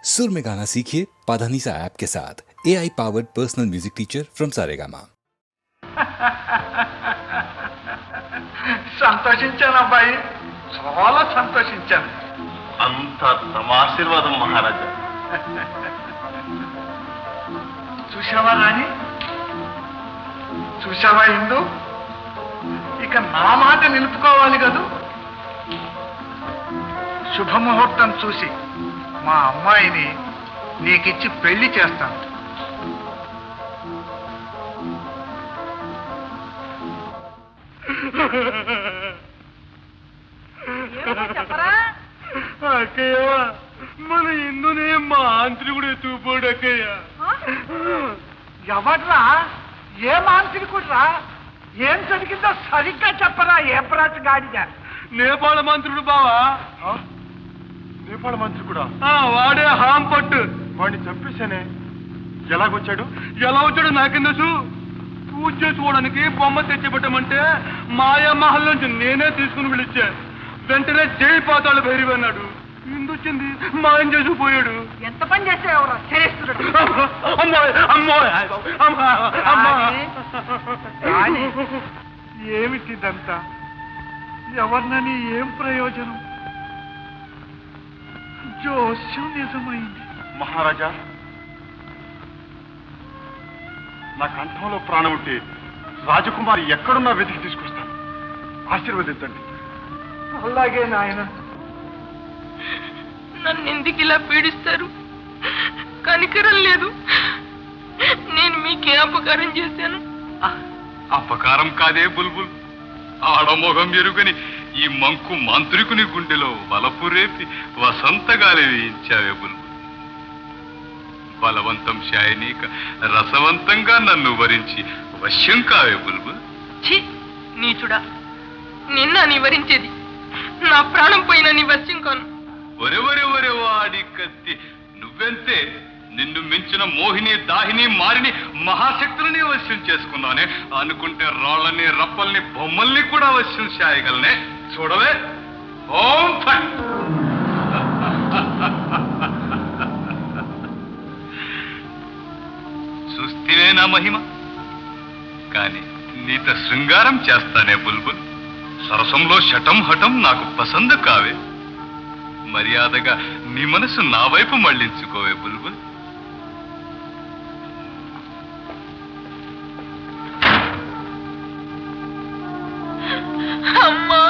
सुर में गाना सीखिए पाधानीसा ऐप के साथ। AI powered personal music teacher from Saregama. సంతోషించాను అబ్బాయి, చాలా సంతోషించాను. అంతా తమ ఆశీర్వాదం మహారాజా. చూసావా రాణి, చూసావా ఇందు, ఇక నా మాట నిలుపుకోవాలి కదూ. శుభముహూర్తం చూసి మా అమ్మాయిని నీకిచ్చి పెళ్లి చేస్తాను. అక్కయ్య, మన ఇందునే మాంత్రికుడు ఎత్తుకుపోడు అక్కయ్య. ఎవడ్రా, ఏ మాంత్రికుడ్రా, ఏం జరిగిందో సరిగ్గా చెప్పరా. ఏ ప్రాచ గాడిగా? నేపాళ మంత్రుడు బావా. నేపాళ మంత్రికుడా? వాడే హాం పట్టు. వాడిని చంపేశానే. ఎలాగొచ్చాడు? ఎలా వచ్చాడు నాకేం తెలుసు. పూజ చేసుకోవడానికి బొమ్మ తెచ్చిపెట్టమంటే మాయా మహల్ నుంచి నేనే తీసుకుని పిలిచా. వెంటనే జై పాతాళ భైరవి అన్నాడు. ఇందొచ్చింది మాయం చేసుకుపోయాడు. ఎంత పని చేసేవరా చేస్తుడు. ఏమిటిదంతా? ఎవరినని ఏం ప్రయోజనం? జోస్యం నిజమైంది. మహారాజా, నా కంఠంలో ప్రాణం ఉంటే రాజకుమారి ఎక్కడున్నా వెతికి తీసుకొస్తాను. ఆశీర్వదించండి. అలాగే నాయన. నన్ను ఎందుకు ఇలా పీడిస్తారు? కనికరం లేదు. నేను మీకే అపకారం చేశాను? అపకారం కాదే బుల్బుల్. ఆడమోహం ఎరుగని ఈ మంకు మాంత్రికుని గుండెలో వలపు రేపి వసంతగాలి వేయించావే బుల్బుల్. బలవంతం శాయనీక రసవంతంగా నన్ను వరించి వశ్యం కావే బుల్బుల్. ఛీ నీచుడా, నిన్న నివరించేది. నా ప్రాణం పోయిన నీ వశ్యం కాను. ఒరెవరెవరె వాడి కత్తి, నువ్వెంతే. నిన్ను మించిన మోహిని దాహిని మారిని మహాశక్తులని వశ్యం చేసుకున్నానే. అనుకుంటే రాళ్ళని రప్పల్ని బొమ్మల్ని కూడా వశ్యం చేయగలనే. చూడవే. ఓం ఫట్. చూస్తేనే నా మహిమ. కాని నీతో శృంగారం చేస్తానే బుల్బుల్. సరసంలో శటం హఠం నాకు పసందు కావే. మర్యాదగా నీ మనసు నా వైపు మళ్లించుకోవే బుల్బుల్. అమ్మా,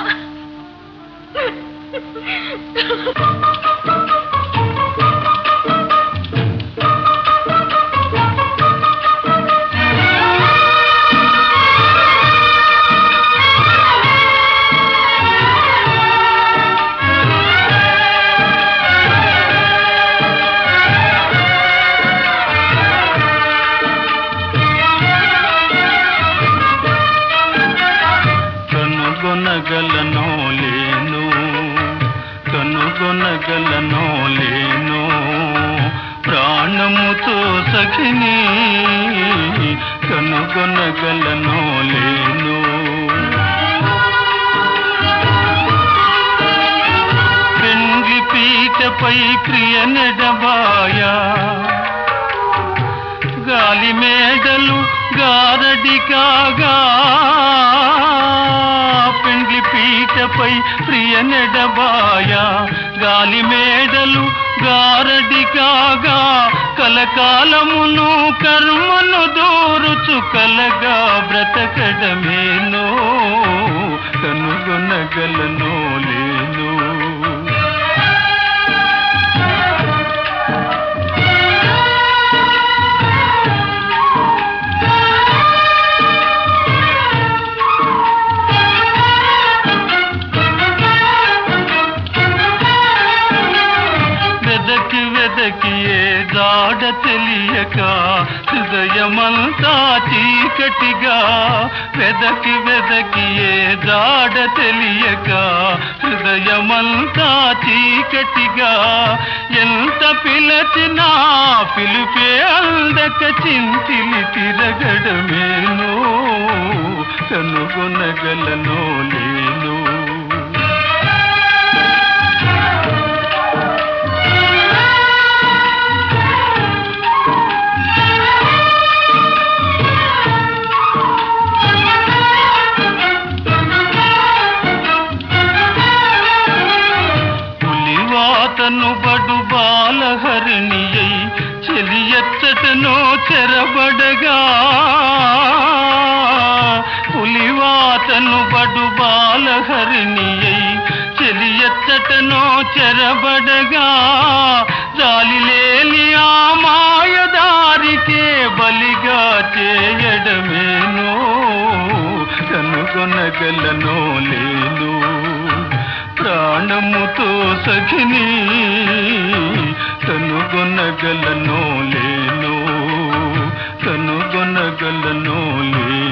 కనుగొనగలనో లేను ప్రాణముతో సఖిని, కనుగొనగలనో లేను. పెండ్లి పీటపై క్రియ నెడబాయా, గాలి మేడలు గారడి కాగా. పెండ్లి పీటపై ప్రియ నెడబాయా, గాలి మేడలు గారడి కాగా. కలకాలమును కర్మను దూరుచు కలగా బ్రతకడమేనో, కనుగొనగలనో లేను. వెదకియే జాడ తెలియక హృదయమంతా చీకటిగా. వెదకియే జాడ తెలియక హృదయమంతా చీకటిగా. ఎంత పిలచినా పిలుపే అందక చింతిలి తిరగడమేనో, కనుగొనగలనో లేను. పులివాతను బడు బాలహరిణియై చెలియచ్చటనో చెరబడగా పులివాతను బడు బాలహరిణియై చెలియచ్చటనో చెరబడగా జాలిలేని ఆ మాయదారికే బలిగా చేయడమేనో కనుగొనగలనో లేదు ప్రాణముతో సఖిని కనుగొనగలనో లేను కనుగొనగలనో లేదు